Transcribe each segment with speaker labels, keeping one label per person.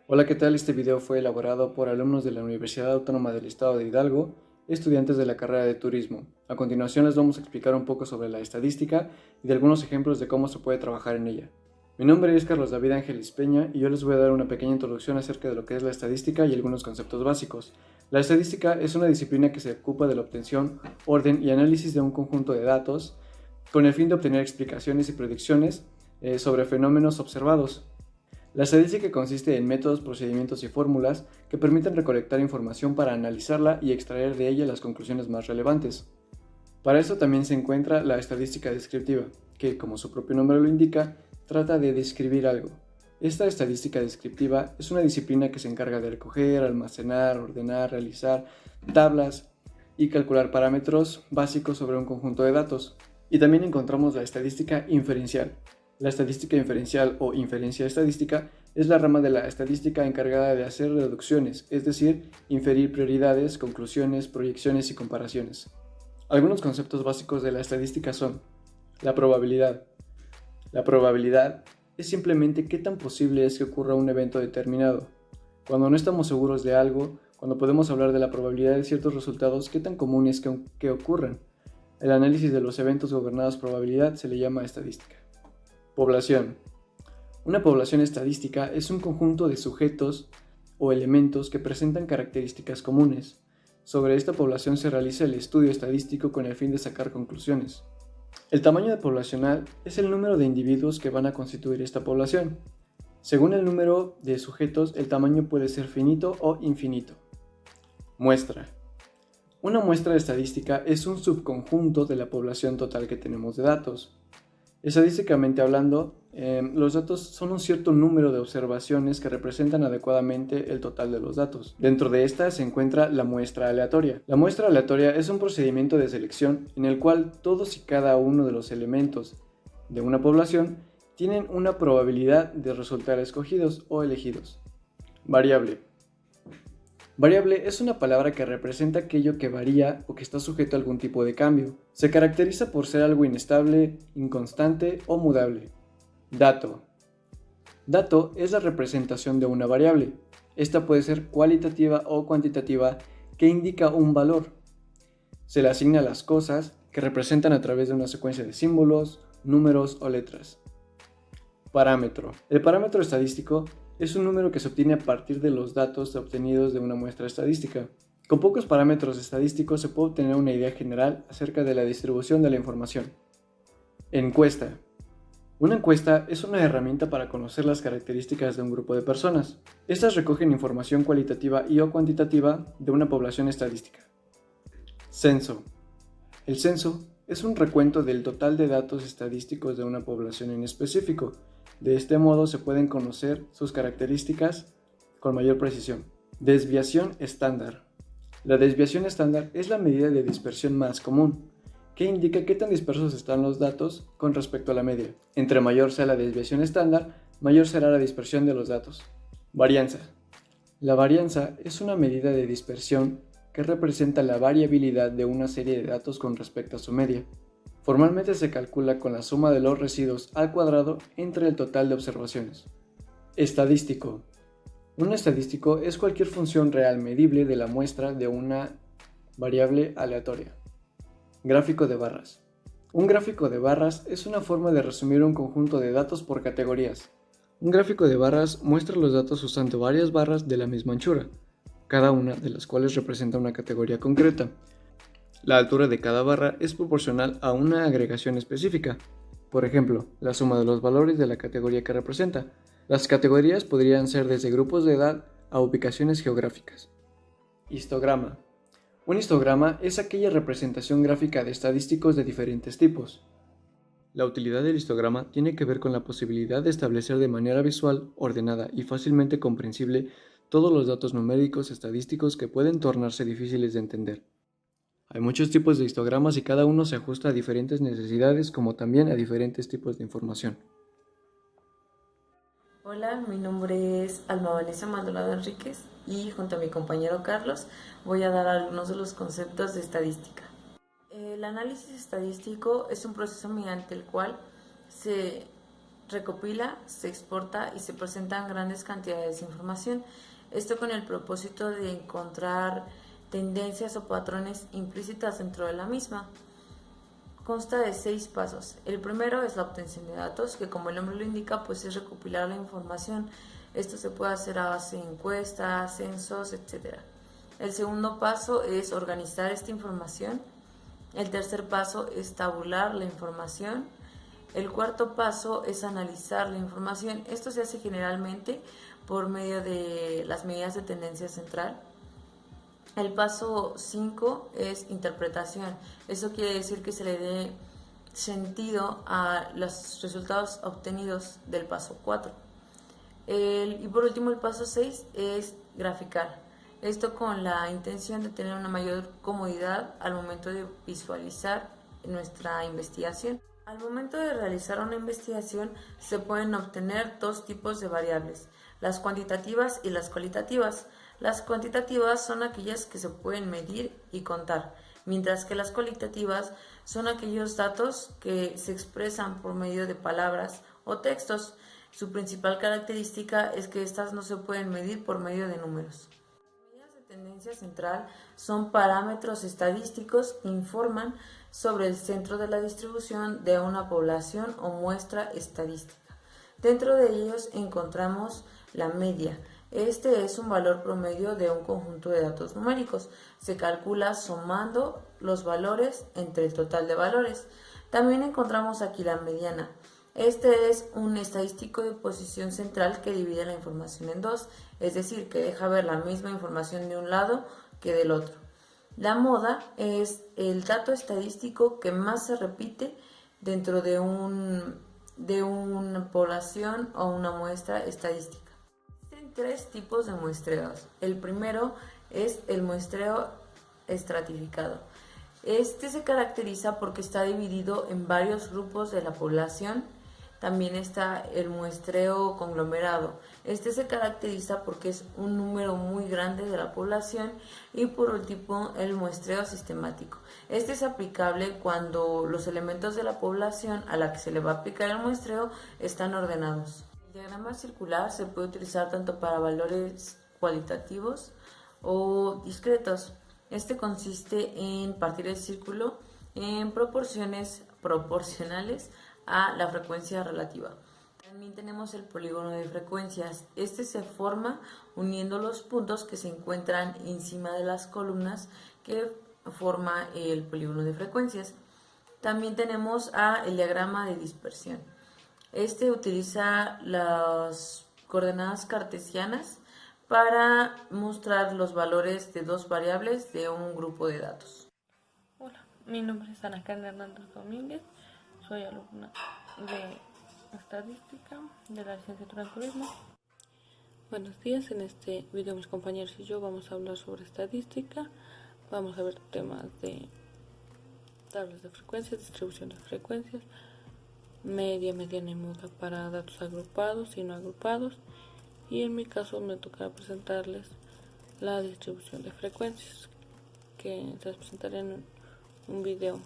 Speaker 1: Hola, ¿qué tal? Este video fue elaborado por alumnos de la Universidad Autónoma del Estado de Hidalgo, estudiantes de la carrera de Turismo. A continuación les vamos a explicar un poco sobre la estadística y de algunos ejemplos de cómo se puede trabajar en ella. Mi nombre es Carlos David Ángeles Peña y yo les voy a dar una pequeña introducción acerca de lo que es la estadística y algunos conceptos básicos. La estadística es una disciplina que se ocupa de la obtención, orden y análisis de un conjunto de datos con el fin de obtener explicaciones y predicciones sobre fenómenos observados. La estadística consiste en métodos, procedimientos y fórmulas que permiten recolectar información para analizarla y extraer de ella las conclusiones más relevantes. Para esto también se encuentra la estadística descriptiva, que, como su propio nombre lo indica, trata de describir algo. Esta estadística descriptiva es una disciplina que se encarga de recoger, almacenar, ordenar, realizar tablas y calcular parámetros básicos sobre un conjunto de datos. Y también encontramos la estadística inferencial. La estadística inferencial o inferencia estadística es la rama de la estadística encargada de hacer deducciones, es decir, inferir prioridades, conclusiones, proyecciones y comparaciones. Algunos conceptos básicos de la estadística son la probabilidad. La probabilidad es simplemente qué tan posible es que ocurra un evento determinado. Cuando no estamos seguros de algo, cuando podemos hablar de la probabilidad de ciertos resultados, qué tan común es que ocurran. El análisis de los eventos gobernados por probabilidad se le llama estadística. Población. Una población estadística es un conjunto de sujetos o elementos que presentan características comunes. Sobre esta población se realiza el estudio estadístico con el fin de sacar conclusiones. El tamaño poblacional es el número de individuos que van a constituir esta población. Según el número de sujetos, el tamaño puede ser finito o infinito. Muestra. Una muestra estadística es un subconjunto de la población total que tenemos de datos. Estadísticamente hablando, los datos son un cierto número de observaciones que representan adecuadamente el total de los datos. Dentro de esta se encuentra la muestra aleatoria. La muestra aleatoria es un procedimiento de selección en el cual todos y cada uno de los elementos de una población tienen una probabilidad de resultar escogidos o elegidos. Variable. Variable es una palabra que representa aquello que varía o que está sujeto a algún tipo de cambio. Se caracteriza por ser algo inestable, inconstante o mudable. Dato. Dato es la representación de una variable. Esta puede ser cualitativa o cuantitativa, que indica un valor. Se le asigna a las cosas que representan a través de una secuencia de símbolos, números o letras. Parámetro. El parámetro estadístico es un número que se obtiene a partir de los datos obtenidos de una muestra estadística. Con pocos parámetros estadísticos se puede obtener una idea general acerca de la distribución de la información. Encuesta. Una encuesta es una herramienta para conocer las características de un grupo de personas. Estas recogen información cualitativa y o cuantitativa de una población estadística. Censo. El censo es un recuento del total de datos estadísticos de una población en específico. De este modo se pueden conocer sus características con mayor precisión. Desviación estándar. La desviación estándar es la medida de dispersión más común, que indica qué tan dispersos están los datos con respecto a la media. Entre mayor sea la desviación estándar, mayor será la dispersión de los datos. Varianza. La varianza es una medida de dispersión que representa la variabilidad de una serie de datos con respecto a su media. Formalmente se calcula con la suma de los residuos al cuadrado entre el total de observaciones. Estadístico. Un estadístico es cualquier función real medible de la muestra de una variable aleatoria. Gráfico de barras. Un gráfico de barras es una forma de resumir un conjunto de datos por categorías. Un gráfico de barras muestra los datos usando varias barras de la misma anchura, cada una de las cuales representa una categoría concreta. La altura de cada barra es proporcional a una agregación específica. Por ejemplo, la suma de los valores de la categoría que representa. Las categorías podrían ser desde grupos de edad a ubicaciones geográficas. Histograma. Un histograma es aquella representación gráfica de estadísticos de diferentes tipos. La utilidad del histograma tiene que ver con la posibilidad de establecer de manera visual, ordenada y fácilmente comprensible todos los datos numéricos estadísticos que pueden tornarse difíciles de entender. Hay muchos tipos de histogramas y cada uno se ajusta a diferentes necesidades como también a diferentes tipos de información.
Speaker 2: Hola, mi nombre es Alma Vanessa Maldonado Enríquez y junto a mi compañero Carlos voy a dar algunos de los conceptos de estadística. El análisis estadístico es un proceso mediante el cual se recopila, se exporta y se presentan grandes cantidades de información. Esto con el propósito de encontrar tendencias o patrones implícitas dentro de la misma. Consta de 6 pasos. El primero es la obtención de datos, que como el nombre lo indica, pues es recopilar la información. Esto se puede hacer a base de encuestas, censos, etc. El segundo paso es organizar esta información. El tercer paso es tabular la información. El cuarto paso es analizar la información. Esto se hace generalmente por medio de las medidas de tendencia central. El paso 5 es interpretación. Eso quiere decir que se le dé sentido a los resultados obtenidos del paso 4. Y por último, el paso 6 es graficar. Esto con la intención de tener una mayor comodidad al momento de visualizar nuestra investigación. Al momento de realizar una investigación se pueden obtener dos tipos de variables, las cuantitativas y las cualitativas. Las cuantitativas son aquellas que se pueden medir y contar, mientras que las cualitativas son aquellos datos que se expresan por medio de palabras o textos. Su principal característica es que estas no se pueden medir por medio de números. Las medidas de tendencia central son parámetros estadísticos que informan sobre el centro de la distribución de una población o muestra estadística. Dentro de ellos encontramos la media. Este es un valor promedio de un conjunto de datos numéricos. Se calcula sumando los valores entre el total de valores. También encontramos aquí la mediana. Este es un estadístico de posición central que divide la información en dos, es decir, que deja ver la misma información de un lado que del otro. La moda es el dato estadístico que más se repite dentro de una población o una muestra estadística. Existen 3 tipos de muestreos. El primero es el muestreo estratificado. Este se caracteriza porque está dividido en varios grupos de la población. También está el muestreo conglomerado. Este se caracteriza porque es un número muy grande de la población. Y por último, el muestreo sistemático. Este es aplicable cuando los elementos de la población a la que se le va a aplicar el muestreo están ordenados. El diagrama circular se puede utilizar tanto para valores cualitativos o discretos. Este consiste en partir el círculo en proporciones proporcionales a la frecuencia relativa. También tenemos el polígono de frecuencias. Este se forma uniendo los puntos que se encuentran encima de las columnas que forma el polígono de frecuencias. También tenemos el diagrama de dispersión. Este utiliza las coordenadas cartesianas para mostrar los valores de dos variables de un grupo de datos.
Speaker 3: Hola, mi nombre es Ana Carmen Hernández Domínguez. Soy alumna de Estadística de la licenciatura en Turismo. Buenos días, en este video mis compañeros y yo vamos a hablar sobre estadística. Vamos a ver temas de tablas de frecuencias, distribución de frecuencias, media, mediana y muda para datos agrupados y no agrupados. Y en mi caso me tocará presentarles la distribución de frecuencias, que se las presentaré en un video.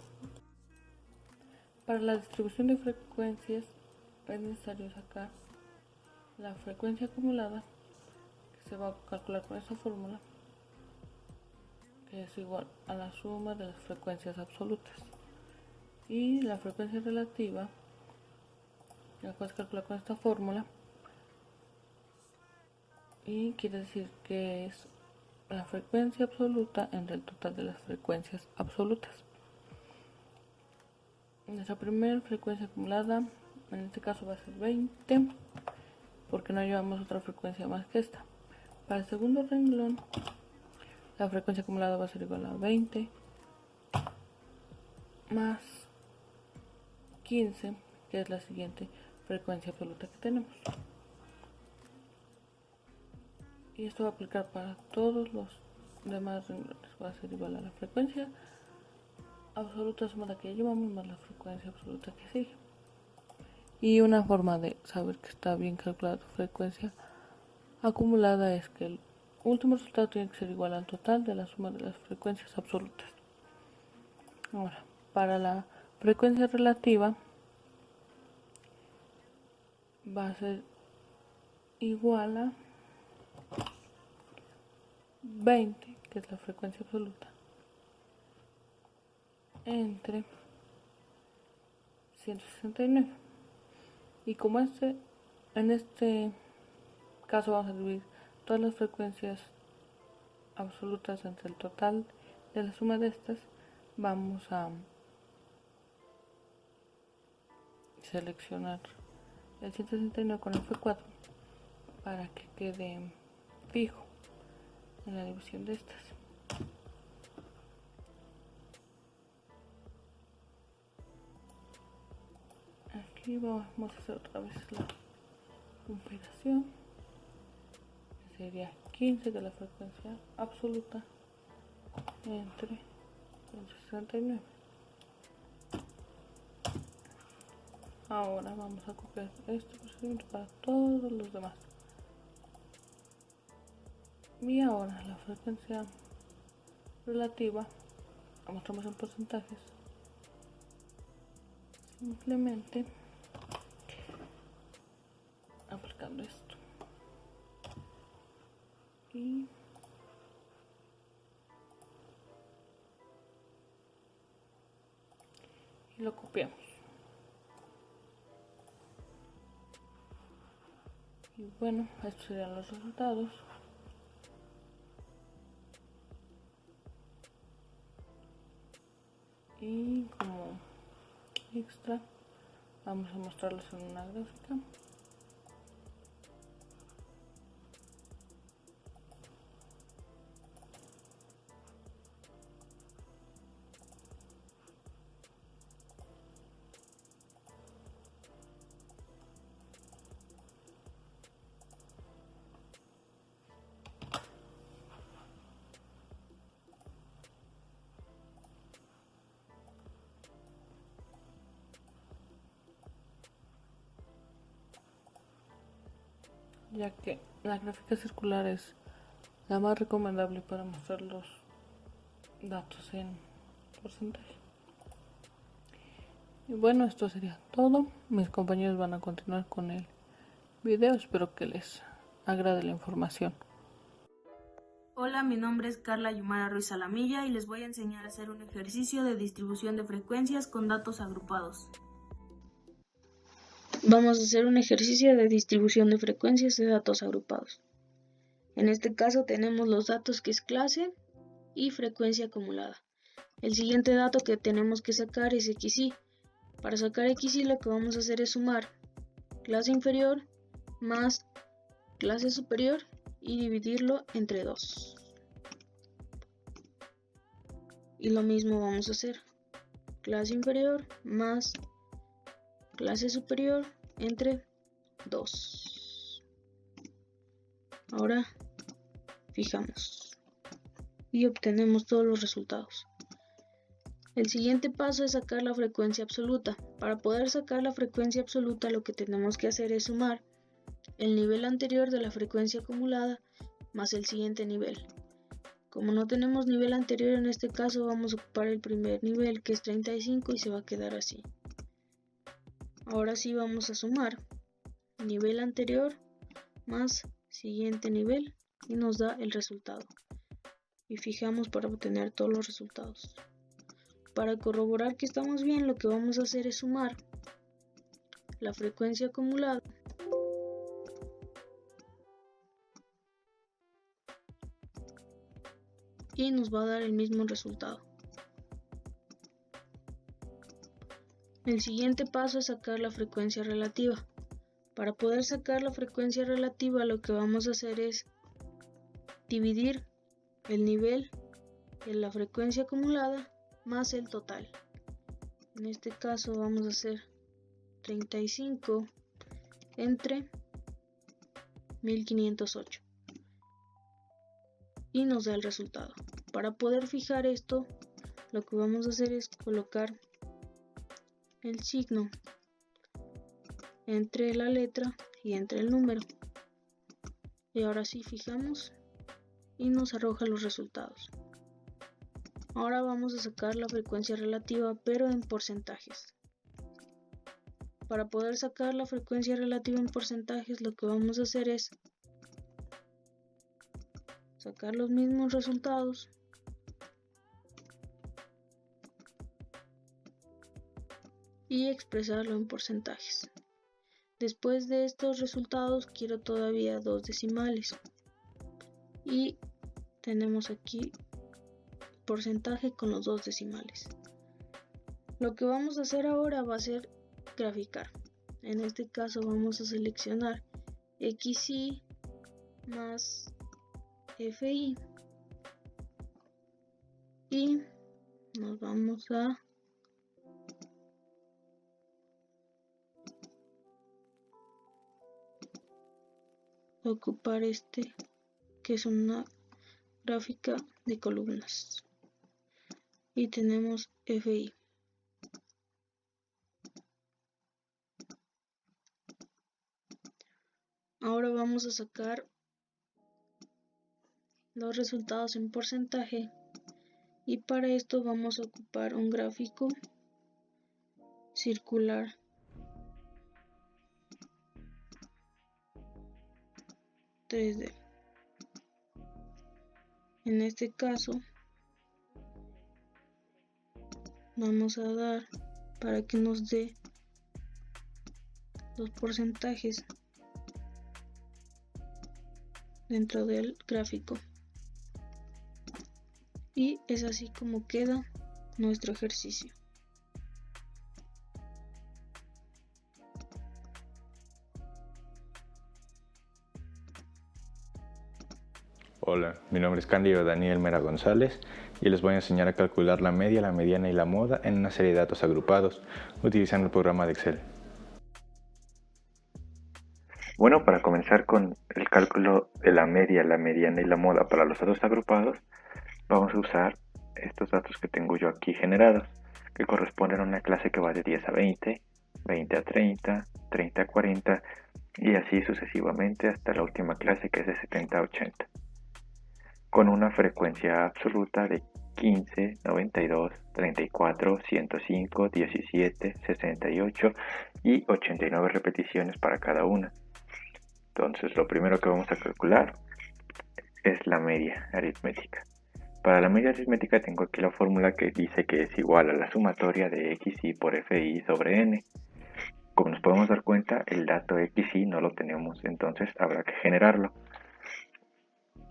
Speaker 3: Para la distribución de frecuencias es necesario sacar la frecuencia acumulada, que se va a calcular con esta fórmula, que es igual a la suma de las frecuencias absolutas, y la frecuencia relativa la puedes calcular con esta fórmula, y quiere decir que es la frecuencia absoluta entre el total de las frecuencias absolutas. Nuestra primera frecuencia acumulada en este caso va a ser 20, porque no llevamos otra frecuencia más que esta. Para el segundo renglón, la frecuencia acumulada va a ser igual a 20 más 15, que es la siguiente frecuencia absoluta que tenemos. Y esto va a aplicar para todos los demás renglones. Va a ser igual a la frecuencia absoluta suma la que ya llevamos más la frecuencia absoluta que sigue. Y una forma de saber que está bien calculada tu frecuencia acumulada es que el último resultado tiene que ser igual al total de la suma de las frecuencias absolutas. Ahora, para la frecuencia relativa va a ser igual a 20, que es la frecuencia absoluta, entre 169. Y como en este caso vamos a dividir todas las frecuencias absolutas entre el total de la suma de estas, vamos a seleccionar el 169 con el F4 para que quede fijo en la división de estas. Aquí vamos a hacer otra vez la operación. Sería 15 de la frecuencia absoluta entre 169. Ahora vamos a copiar este procedimiento para todos los demás. Y ahora la frecuencia relativa la mostramos en porcentajes. Simplemente aplicando esto. Y lo copiamos. Y bueno, estos serían los resultados. Y como extra, vamos a mostrarlos en una gráfica. Ya que la gráfica circular es la más recomendable para mostrar los datos en porcentaje. Y bueno, esto sería todo. Mis compañeros van a continuar con el video. Espero que les agrade la información.
Speaker 4: Hola, mi nombre es Carla Yumara Ruiz Alamilla y les voy a enseñar a hacer un ejercicio de distribución de frecuencias con datos agrupados. Vamos a hacer un ejercicio de distribución de frecuencias de datos agrupados. En este caso tenemos los datos que es clase y frecuencia acumulada. El siguiente dato que tenemos que sacar es XY. Para sacar XY lo que vamos a hacer es sumar clase inferior más clase superior y dividirlo entre 2. Y lo mismo vamos a hacer, clase inferior más clase superior entre 2. Ahora fijamos y obtenemos todos los resultados. El siguiente paso es sacar la frecuencia absoluta. Para poder sacar la frecuencia absoluta lo que tenemos que hacer es sumar el nivel anterior de la frecuencia acumulada más el siguiente nivel. Como no tenemos nivel anterior en este caso, vamos a ocupar el primer nivel que es 35 y se va a quedar así. Ahora sí vamos a sumar nivel anterior más siguiente nivel y nos da el resultado. Y fijamos para obtener todos los resultados. Para corroborar que estamos bien, lo que vamos a hacer es sumar la frecuencia acumulada y nos va a dar el mismo resultado. El siguiente paso es sacar la frecuencia relativa. Para poder sacar la frecuencia relativa lo que vamos a hacer es dividir el nivel en la frecuencia acumulada más el total. En este caso vamos a hacer 35 entre 1508 y nos da el resultado. Para poder fijar esto, lo que vamos a hacer es colocar el signo entre la letra y entre el número. Y ahora sí fijamos y nos arroja los resultados. Ahora vamos a sacar la frecuencia relativa pero en porcentajes. Para poder sacar la frecuencia relativa en porcentajes, lo que vamos a hacer es sacar los mismos resultados y expresarlo en porcentajes. Después de estos resultados quiero todavía dos decimales y tenemos aquí porcentaje con los dos decimales. Lo que vamos a hacer ahora va a ser graficar. En este caso vamos a seleccionar XY más FI y nos vamos a ocupar este, que es una gráfica de columnas, y tenemos FI. Ahora vamos a sacar los resultados en porcentaje y para esto vamos a ocupar un gráfico circular .3D. En este caso vamos a dar para que nos dé los porcentajes dentro del gráfico, y es así como queda nuestro ejercicio.
Speaker 5: Hola, mi nombre es Cándido Daniel Mera González y les voy a enseñar a calcular la media, la mediana y la moda en una serie de datos agrupados utilizando el programa de Excel. Bueno, para comenzar con el cálculo de la media, la mediana y la moda para los datos agrupados, vamos a usar estos datos que tengo yo aquí generados, que corresponden a una clase que va de 10 a 20, 20 a 30, 30 a 40 y así sucesivamente hasta la última clase que es de 70 a 80. Con una frecuencia absoluta de 15, 92, 34, 105, 17, 68 y 89 repeticiones para cada una. Entonces, lo primero que vamos a calcular es la media aritmética. Para la media aritmética tengo aquí la fórmula que dice que es igual a la sumatoria de XY por FI sobre N. Como nos podemos dar cuenta, el dato XY no lo tenemos, entonces habrá que generarlo.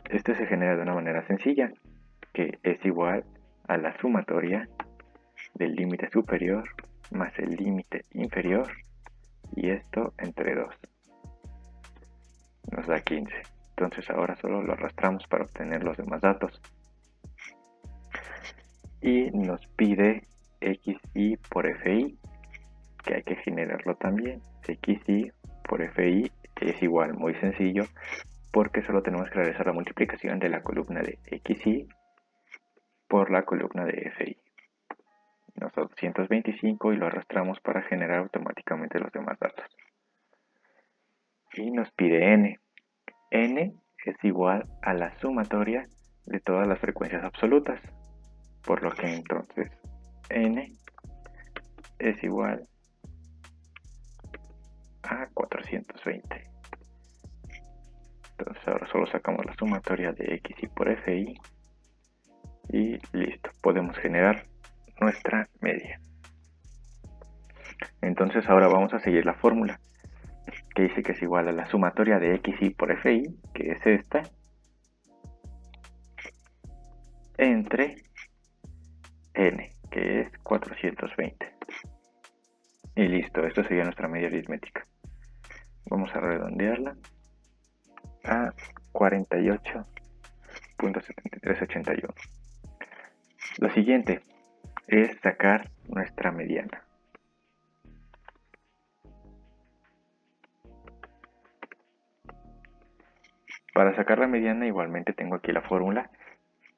Speaker 5: Este se genera de una manera sencilla, que es igual a la sumatoria del límite superior más el límite inferior, y esto entre 2. Nos da 15. Entonces ahora solo lo arrastramos para obtener los demás datos. Y nos pide XY por FI, que hay que generarlo también. XY por FI es igual, muy sencillo, porque solo tenemos que realizar la multiplicación de la columna de XY por la columna de FI. Nos da 225 y lo arrastramos para generar automáticamente los demás datos. Y nos pide N. N es igual a la sumatoria de todas las frecuencias absolutas, por lo que entonces N es igual a 420. Entonces ahora solo sacamos la sumatoria de XY por FI y listo, podemos generar nuestra media. Entonces ahora vamos a seguir la fórmula que dice que es igual a la sumatoria de XY por FI, que es esta, entre N, que es 420. Y listo, esto sería nuestra media aritmética. Vamos a redondearla a 48.7381. Lo siguiente es sacar nuestra mediana. Para sacar la mediana igualmente tengo aquí la fórmula,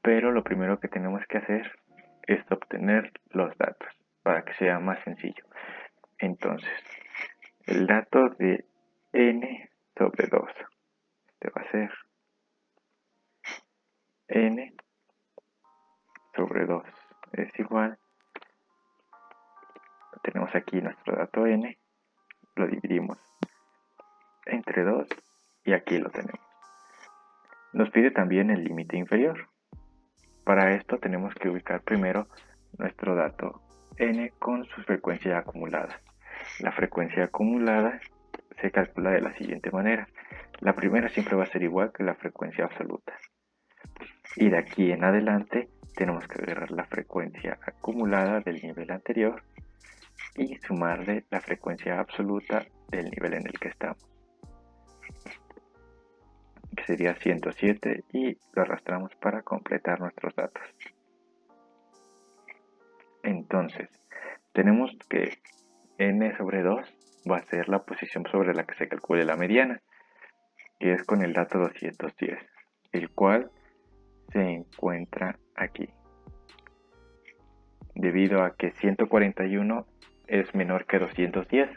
Speaker 5: pero lo primero que tenemos que hacer es obtener los datos para que sea más sencillo. Entonces, el dato de N sobre 2, este va a ser N sobre 2 es igual, tenemos aquí nuestro dato N, lo dividimos entre 2 y aquí lo tenemos. Nos pide también el límite inferior. Para esto tenemos que ubicar primero nuestro dato n con su frecuencia acumulada. La frecuencia acumulada se calcula de la siguiente manera. La primera siempre va a ser igual que la frecuencia absoluta. Y de aquí en adelante tenemos que agarrar la frecuencia acumulada del nivel anterior y sumarle la frecuencia absoluta del nivel en el que estamos, que sería 107, y lo arrastramos para completar nuestros datos. Entonces, tenemos que n sobre 2 va a ser la posición sobre la que se calcule la mediana, que es con el dato 210, el cual se encuentra aquí. Debido a que 141 es menor que 210,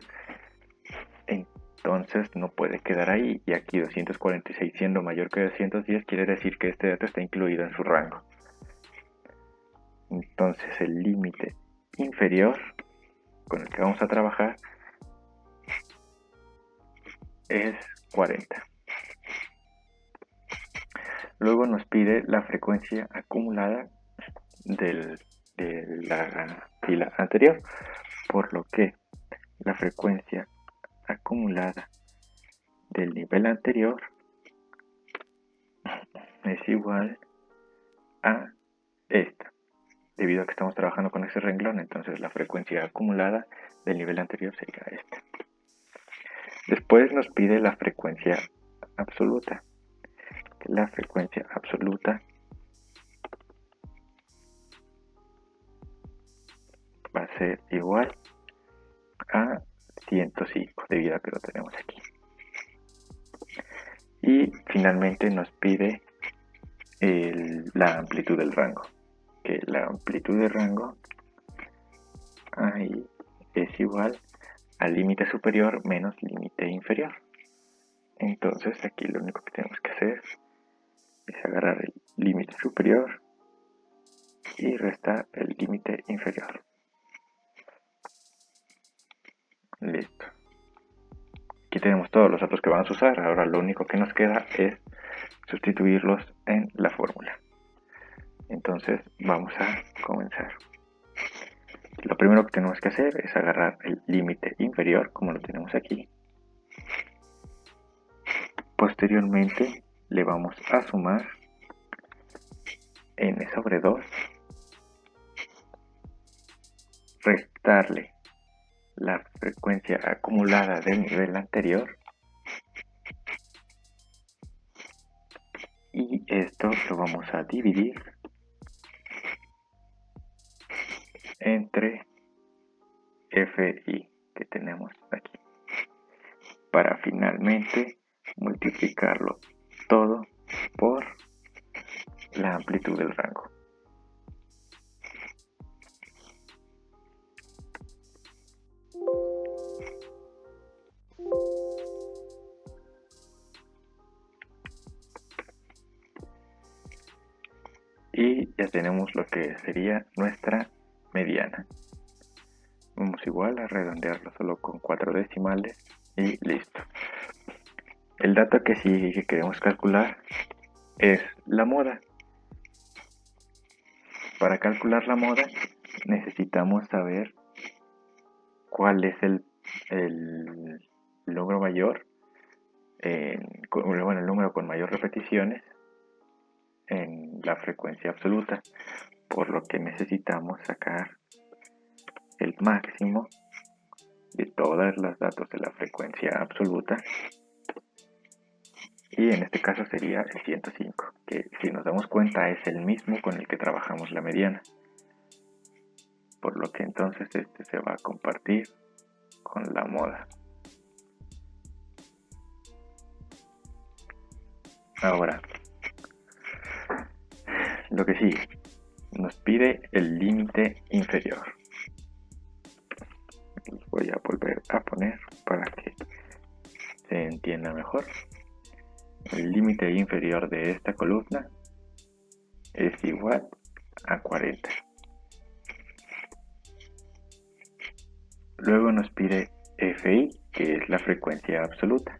Speaker 5: entonces no puede quedar ahí, y aquí 246 siendo mayor que 210 quiere decir que este dato está incluido en su rango. Entonces el límite inferior con el que vamos a trabajar es 40. Luego nos pide la frecuencia acumulada de la fila anterior, por lo que la frecuencia acumulada del nivel anterior es igual a esta. Debido a que estamos trabajando con ese renglón, entonces la frecuencia acumulada del nivel anterior sería esta. Después nos pide la frecuencia absoluta. La frecuencia absoluta va a ser igual a 105, debido a que lo tenemos aquí. Y finalmente nos pide la amplitud del rango, que la amplitud del rango ahí es igual al límite superior menos límite inferior. Entonces aquí lo único que tenemos que hacer es agarrar el límite superior y restar el límite inferior. Listo. Aquí tenemos todos los datos que vamos a usar. Ahora lo único que nos queda es sustituirlos en la fórmula. Entonces vamos a comenzar. Lo primero que tenemos que hacer es agarrar el límite inferior, como lo tenemos aquí. Posteriormente le vamos a sumar n sobre 2, restarle la frecuencia acumulada del nivel anterior, y esto lo vamos a dividir entre fi que tenemos aquí, para finalmente multiplicarlo todo por la amplitud del rango. Y ya tenemos lo que sería nuestra mediana. Vamos igual a redondearlo solo con 4 decimales y listo. El dato que sigue que queremos calcular es la moda. Para calcular la moda necesitamos saber cuál es el número mayor, el número con mayor repeticiones en la frecuencia absoluta, por lo que necesitamos sacar el máximo de todos los datos de la frecuencia absoluta, y en este caso sería el 105, que si nos damos cuenta es el mismo con el que trabajamos la mediana, por lo que entonces este se va a compartir con la moda. Ahora, lo que sigue, nos pide el límite inferior. Los voy a volver a poner para que se entienda mejor. El límite inferior de esta columna es igual a 40. Luego nos pide fi, que es la frecuencia absoluta.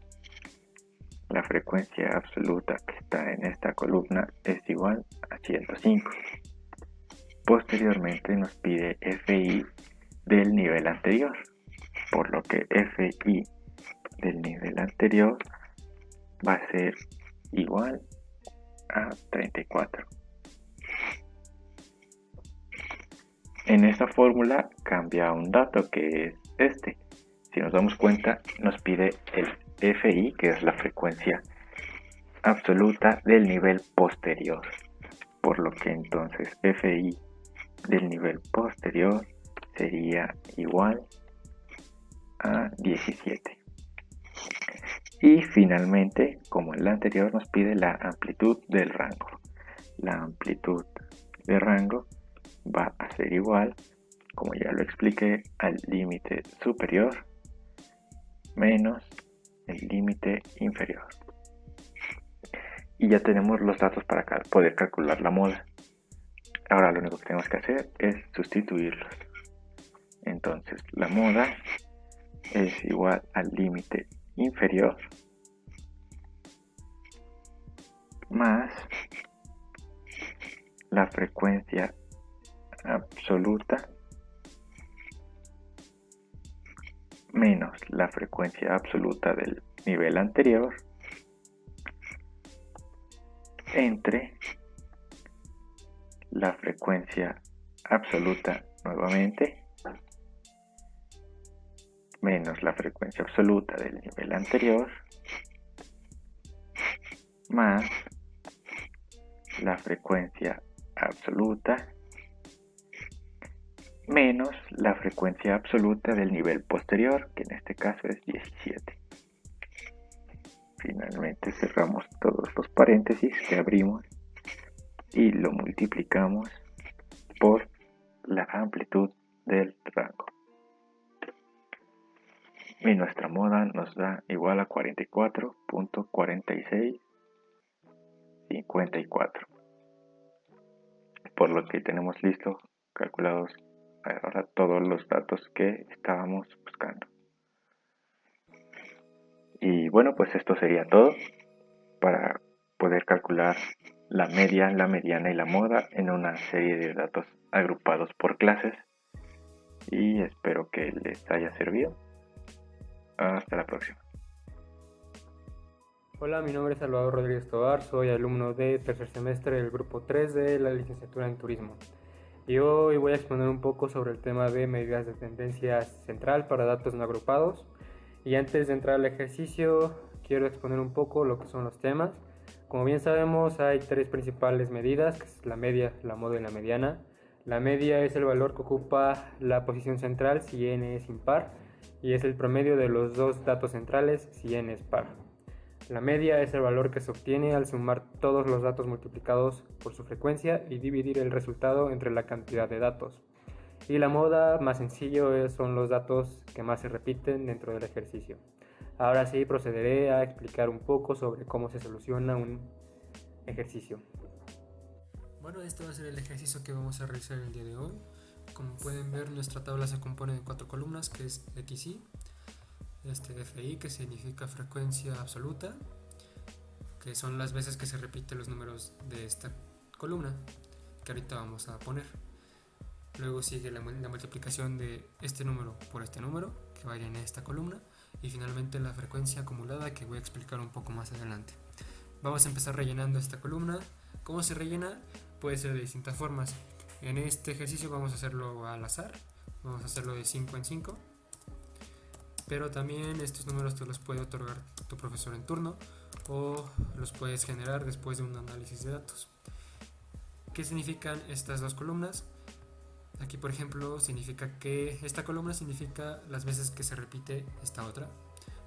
Speaker 5: La frecuencia absoluta que está en esta columna es igual a 105. Posteriormente nos pide FI del nivel anterior, por lo que FI del nivel anterior va a ser igual a 34. En esta fórmula cambia un dato que es este. Si nos damos cuenta, nos pide el FI, que es la frecuencia absoluta del nivel posterior, por lo que entonces FI del nivel posterior sería igual a 17. Y finalmente, como en la anterior, nos pide la amplitud del rango. La amplitud del rango va a ser igual, como ya lo expliqué, al límite superior menos el límite inferior. Y ya tenemos los datos para poder calcular la moda. Ahora lo único que tenemos que hacer es sustituirlos. Entonces la moda es igual al límite inferior más la frecuencia absoluta menos la frecuencia absoluta del nivel anterior entre la frecuencia absoluta nuevamente menos la frecuencia absoluta del nivel anterior más la frecuencia absoluta menos la frecuencia absoluta del nivel posterior, que en este caso es 17. Finalmente cerramos todos los paréntesis que abrimos y lo multiplicamos por la amplitud del rango. Y nuestra moda nos da igual a 44.4654. Por lo que tenemos listo calculados ahora todos los datos que estábamos buscando. Y bueno, pues esto sería todo para poder calcular la media, la mediana y la moda en una serie de datos agrupados por clases. Y espero que les haya servido. Hasta la próxima.
Speaker 6: Hola, mi nombre es Salvador Rodríguez Tobar, soy alumno de tercer semestre del grupo 3 de la licenciatura en Turismo. Y hoy voy a exponer un poco sobre el tema de medidas de tendencia central para datos no agrupados. Y antes de entrar al ejercicio, quiero exponer un poco lo que son los temas. Como bien sabemos, hay tres principales medidas, que es la media, la moda y la mediana. La media es el valor que ocupa la posición central si n es impar, y es el promedio de los dos datos centrales si n es par. La media es el valor que se obtiene al sumar todos los datos multiplicados por su frecuencia y dividir el resultado entre la cantidad de datos. Y la moda, más sencillo, son los datos que más se repiten dentro del ejercicio. Ahora sí procederé a explicar un poco sobre cómo se soluciona un ejercicio.
Speaker 7: Bueno, este va a ser el ejercicio que vamos a realizar el día de hoy. Como pueden ver, nuestra tabla se compone de 4 columnas, que es XY, FI, que significa frecuencia absoluta, que son las veces que se repiten los números de esta columna, que ahorita vamos a poner. Luego sigue la multiplicación de este número por este número, que va a ir en esta columna, y finalmente la frecuencia acumulada, que voy a explicar un poco más adelante. Vamos a empezar rellenando esta columna. ¿Cómo se rellena? Puede ser de distintas formas. En este ejercicio vamos a hacerlo al azar, vamos a hacerlo de 5 en 5, pero también estos números te los puede otorgar tu profesor en turno o los puedes generar después de un análisis de datos. ¿Qué significan estas dos columnas? Aquí, por ejemplo, significa que esta columna significa las veces que se repite esta otra.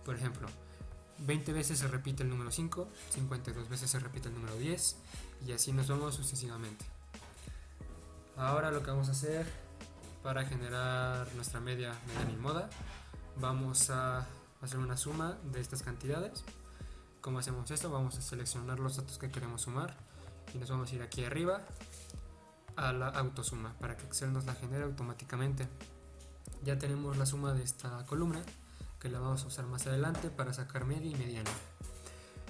Speaker 7: Por ejemplo, 20 veces se repite el número 5, 52 veces se repite el número 10 y así nos vamos sucesivamente. Ahora lo que vamos a hacer para generar nuestra media, mediana y moda, vamos a hacer una suma de estas cantidades. ¿Cómo hacemos esto? Vamos a seleccionar los datos que queremos sumar y nos vamos a ir aquí arriba a la autosuma para que Excel nos la genere automáticamente. Ya tenemos la suma de esta columna que la vamos a usar más adelante para sacar media y mediana.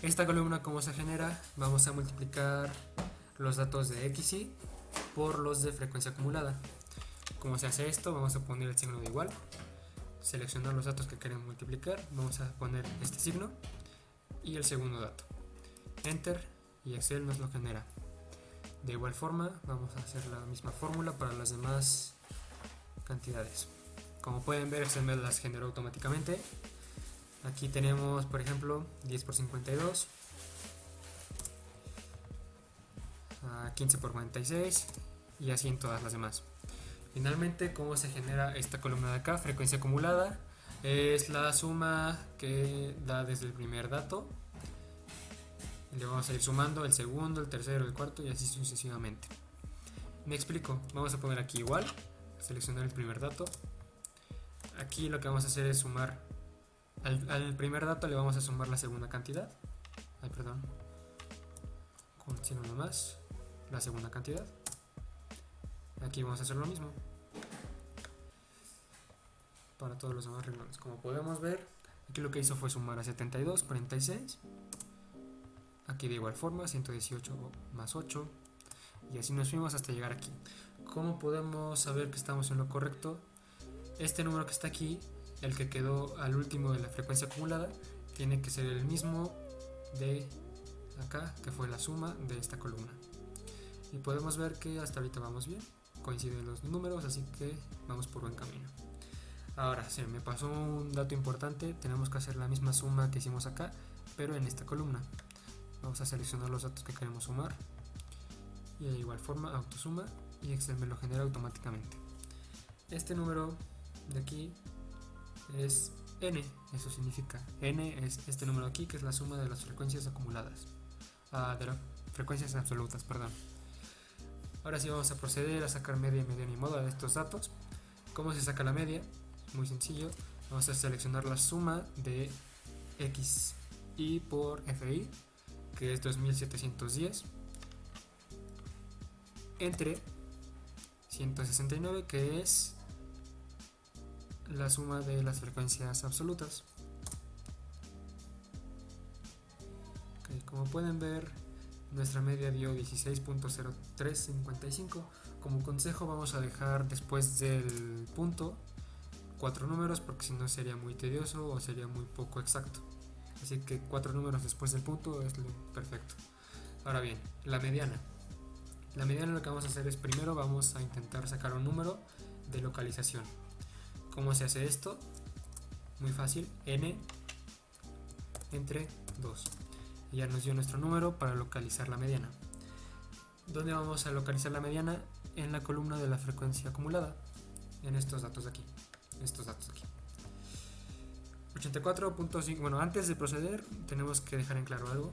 Speaker 7: Esta columna, ¿cómo se genera? Vamos a multiplicar los datos de XY por los de frecuencia acumulada. ¿Cómo se hace esto? Vamos a poner el signo de igual, seleccionar los datos que queremos multiplicar, vamos a poner este signo y el segundo dato, Enter, y Excel nos lo genera. De igual forma vamos a hacer la misma fórmula para las demás cantidades. Como pueden ver, Excel me las generó automáticamente. Aquí tenemos, por ejemplo, 10 por 52, 15 por 46 y así en todas las demás. Finalmente, ¿cómo se genera esta columna de acá? Frecuencia acumulada es la suma que da desde el primer dato. Le vamos a ir sumando el segundo, el tercero, el cuarto y así sucesivamente. Me explico. Vamos a poner aquí igual, seleccionar el primer dato. Aquí lo que vamos a hacer es sumar al primer dato, le vamos a sumar la segunda cantidad. Con signo nomás, la segunda cantidad. Aquí vamos a hacer lo mismo para todos los demás renglones. Como podemos ver, aquí lo que hizo fue sumar a 72, 46. Aquí de igual forma, 118 más 8. Y así nos fuimos hasta llegar aquí. ¿Cómo podemos saber que estamos en lo correcto? Este número que está aquí, el que quedó al último de la frecuencia acumulada, tiene que ser el mismo de acá, que fue la suma de esta columna. Y podemos ver que hasta ahorita vamos bien, coinciden los números, así que vamos por buen camino. Ahora, se me pasó un dato importante, tenemos que hacer la misma suma que hicimos acá, pero en esta columna. Vamos a seleccionar los datos que queremos sumar y de igual forma autosuma y Excel me lo genera automáticamente. Este número de aquí es n, eso significa n es este número aquí, que es la suma de las frecuencias acumuladas, de las frecuencias absolutas, perdón. Ahora sí vamos a proceder a sacar media, mediana y moda de estos datos. ¿Cómo se saca la media? Muy sencillo, vamos a seleccionar la suma de XY por FI, que es 2710, entre 169, que es la suma de las frecuencias absolutas. Okay, como pueden ver, nuestra media dio 16.0355. Como consejo vamos a dejar después del punto 4 números, porque si no sería muy tedioso o sería muy poco exacto. Así que 4 números después del punto es lo perfecto. Ahora bien, la mediana. La mediana lo que vamos a hacer es primero vamos a intentar sacar un número de localización. ¿Cómo se hace esto? Muy fácil, n entre 2. Y ya nos dio nuestro número para localizar la mediana. ¿Dónde vamos a localizar la mediana? En la columna de la frecuencia acumulada, en estos datos de aquí. 84.5. Bueno, antes de proceder tenemos que dejar en claro algo.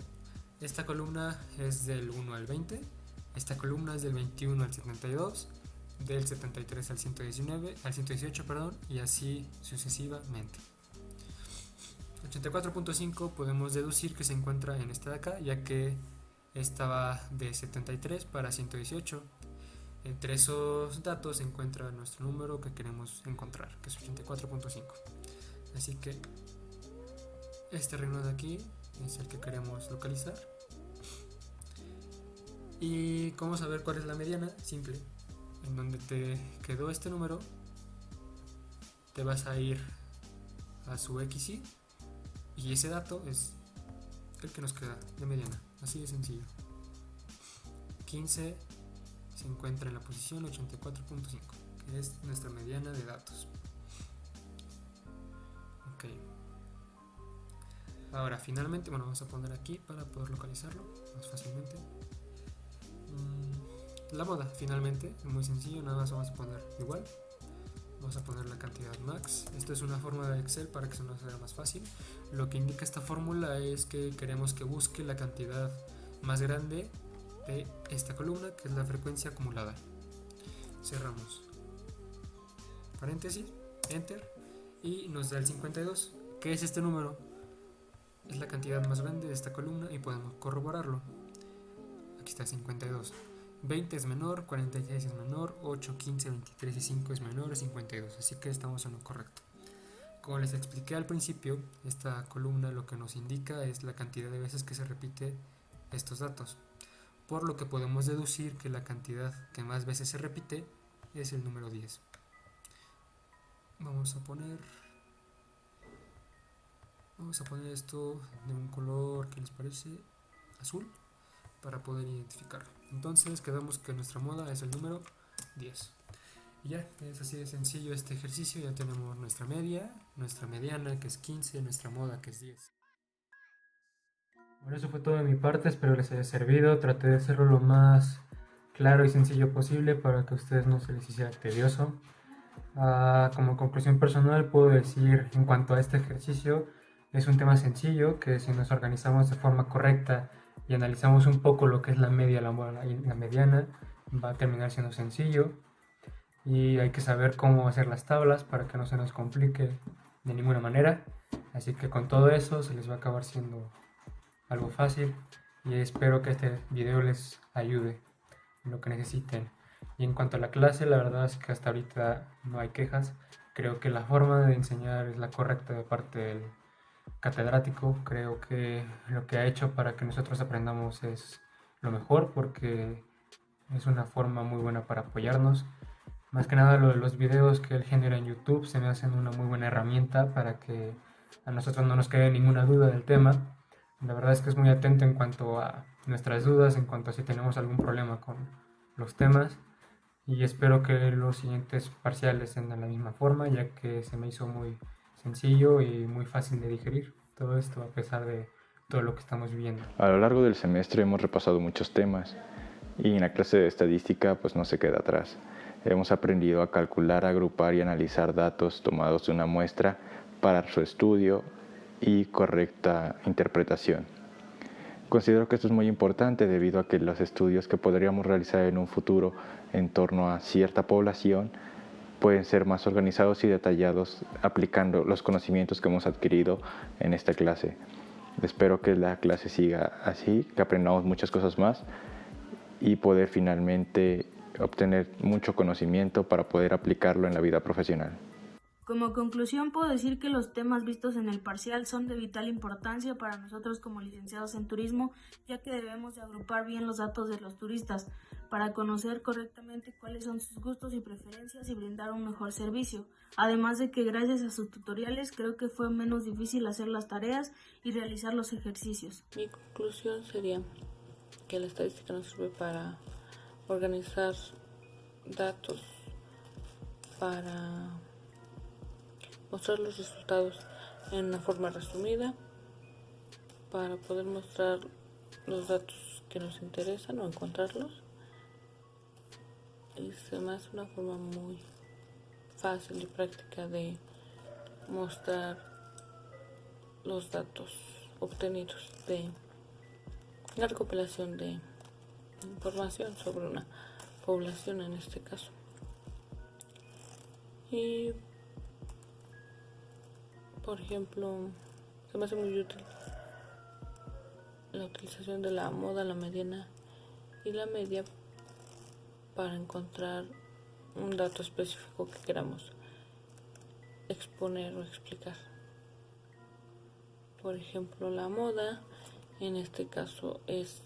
Speaker 7: Esta columna es del 1 al 20, esta columna es del 21 al 72, del 73 al 118, perdón, y así sucesivamente. 84.5 podemos deducir que se encuentra en esta de acá, ya que esta va de 73 para 118. Entre esos datos se encuentra nuestro número que queremos encontrar, que es 84.5. Así que este renglón de aquí es el que queremos localizar. ¿Y cómo saber cuál es la mediana? Simple. En donde te quedó este número, te vas a ir a su XY y ese dato es el que nos queda de mediana. Así de sencillo. 15 se encuentra en la posición 84.5, que es nuestra mediana de datos. Ok. Ahora finalmente, bueno, vamos a poner aquí para poder localizarlo más fácilmente. La moda, finalmente, muy sencillo, nada más vamos a poner igual. Vamos a poner la cantidad max. Esto es una fórmula de Excel para que se nos haga más fácil. Lo que indica esta fórmula es que queremos que busque la cantidad más grande de esta columna, que es la frecuencia acumulada. Cerramos paréntesis, enter, y nos da el 52. ¿Qué es este número? Es la cantidad más grande de esta columna y podemos corroborarlo. Aquí está 52. 20 es menor, 46 es menor, 8, 15, 23 y 5 es menor, es 52. Así que estamos en lo correcto. Como les expliqué al principio, esta columna lo que nos indica es la cantidad de veces que se repite estos datos, por lo que podemos deducir que la cantidad que más veces se repite es el número 10. Vamos a poner esto de un color que les parece azul para poder identificarlo. Entonces quedamos que nuestra moda es el número 10. Y ya, es así de sencillo este ejercicio. Ya tenemos nuestra media, nuestra mediana que es 15, nuestra moda que es 10.
Speaker 6: Bueno, eso fue todo de mi parte, espero les haya servido. Traté de hacerlo lo más claro y sencillo posible para que a ustedes no se les hiciera tedioso. Como conclusión personal puedo decir en cuanto a este ejercicio, es un tema sencillo que si nos organizamos de forma correcta y analizamos un poco lo que es la media, la moda y la mediana, va a terminar siendo sencillo. Y hay que saber cómo hacer las tablas para que no se nos complique de ninguna manera. Así que con todo eso se les va a acabar siendo algo fácil y espero que este video les ayude en lo que necesiten. Y en cuanto a la clase, la verdad es que hasta ahorita no hay quejas. Creo que la forma de enseñar es la correcta de parte del catedrático. Creo que lo que ha hecho para que nosotros aprendamos es lo mejor porque es una forma muy buena para apoyarnos. Más que nada lo de los videos que él genera en YouTube se me hacen una muy buena herramienta para que a nosotros no nos quede ninguna duda del tema. La verdad es que es muy atento en cuanto a nuestras dudas, en cuanto a si tenemos algún problema con los temas. Y espero que los siguientes parciales sean de la misma forma, ya que se me hizo muy sencillo y muy fácil de digerir todo esto a pesar de todo lo que estamos viviendo.
Speaker 5: A lo largo del semestre hemos repasado muchos temas y en la clase de estadística pues no se queda atrás. Hemos aprendido a calcular, agrupar y analizar datos tomados de una muestra para su estudio y correcta interpretación. Considero que esto es muy importante debido a que los estudios que podríamos realizar en un futuro en torno a cierta población pueden ser más organizados y detallados aplicando los conocimientos que hemos adquirido en esta clase. Espero que la clase siga así, que aprendamos muchas cosas más y poder finalmente obtener mucho conocimiento para poder aplicarlo en la vida profesional.
Speaker 4: Como conclusión puedo decir que los temas vistos en el parcial son de vital importancia para nosotros como licenciados en turismo, ya que debemos de agrupar bien los datos de los turistas para conocer correctamente cuáles son sus gustos y preferencias y brindar un mejor servicio. Además de que gracias a sus tutoriales creo que fue menos difícil hacer las tareas y realizar los ejercicios.
Speaker 3: Mi conclusión sería que la estadística nos sirve para organizar datos, para mostrar los resultados en una forma resumida, para poder mostrar los datos que nos interesan o encontrarlos. Y se me hace una forma muy fácil y práctica de mostrar los datos obtenidos de la recopilación de información sobre una población en este caso. Y por ejemplo, se me hace muy útil la utilización de la moda, la mediana y la media para encontrar un dato específico que queramos exponer o explicar. Por ejemplo, la moda en este caso es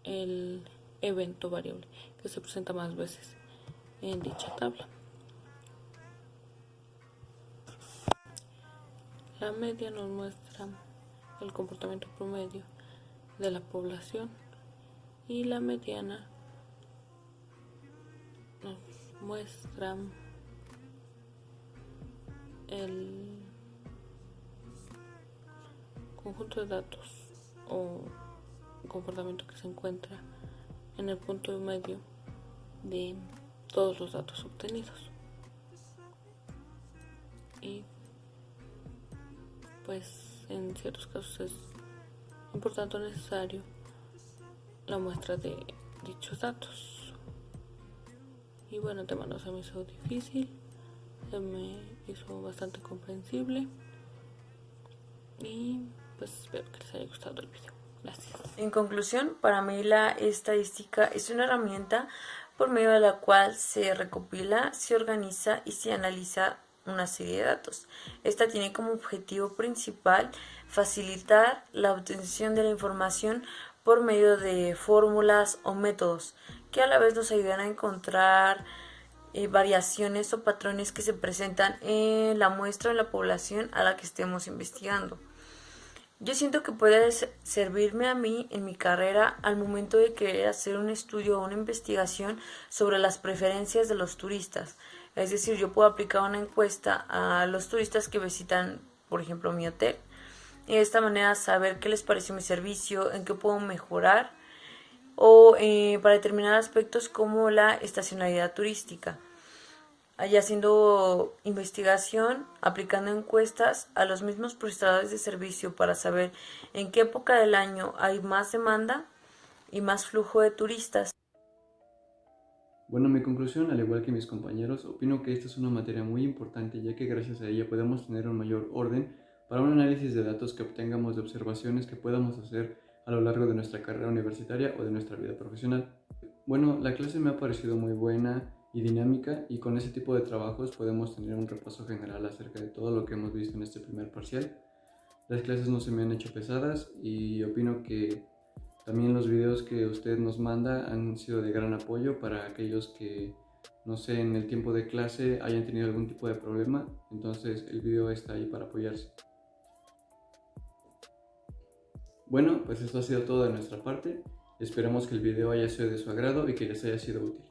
Speaker 3: el evento variable que se presenta más veces en dicha tabla. La media nos muestra el comportamiento promedio de la población y la mediana nos muestra el conjunto de datos o comportamiento que se encuentra en el punto medio de todos los datos obtenidos. Y pues en ciertos casos es importante o necesario la muestra de dichos datos. Y bueno, el tema no se me hizo difícil, se me hizo bastante comprensible y pues espero que les haya gustado el video. Gracias.
Speaker 2: En conclusión, para mí la estadística es una herramienta por medio de la cual se recopila, se organiza y se analiza una serie de datos. Esta tiene como objetivo principal facilitar la obtención de la información por medio de fórmulas o métodos que a la vez nos ayudan a encontrar variaciones o patrones que se presentan en la muestra de la población a la que estemos investigando. Yo siento que puede servirme a mí en mi carrera al momento de querer hacer un estudio o una investigación sobre las preferencias de los turistas. Es decir, yo puedo aplicar una encuesta a los turistas que visitan, por ejemplo, mi hotel, y de esta manera saber qué les pareció mi servicio, en qué puedo mejorar, o para determinar aspectos como la estacionalidad turística. Allá haciendo investigación, aplicando encuestas a los mismos prestadores de servicio para saber en qué época del año hay más demanda y más flujo de turistas.
Speaker 1: Bueno, mi conclusión, al igual que mis compañeros, opino que esta es una materia muy importante, ya que gracias a ella podemos tener un mayor orden para un análisis de datos que obtengamos de observaciones que podamos hacer a lo largo de nuestra carrera universitaria o de nuestra vida profesional. Bueno, la clase me ha parecido muy buena y dinámica, y con ese tipo de trabajos podemos tener un repaso general acerca de todo lo que hemos visto en este primer parcial. Las clases no se me han hecho pesadas y opino que también los videos que usted nos manda han sido de gran apoyo para aquellos que, no sé, en el tiempo de clase hayan tenido algún tipo de problema. Entonces el video está ahí para apoyarse. Bueno, pues esto ha sido todo de nuestra parte. Esperamos que el video haya sido de su agrado y que les haya sido útil.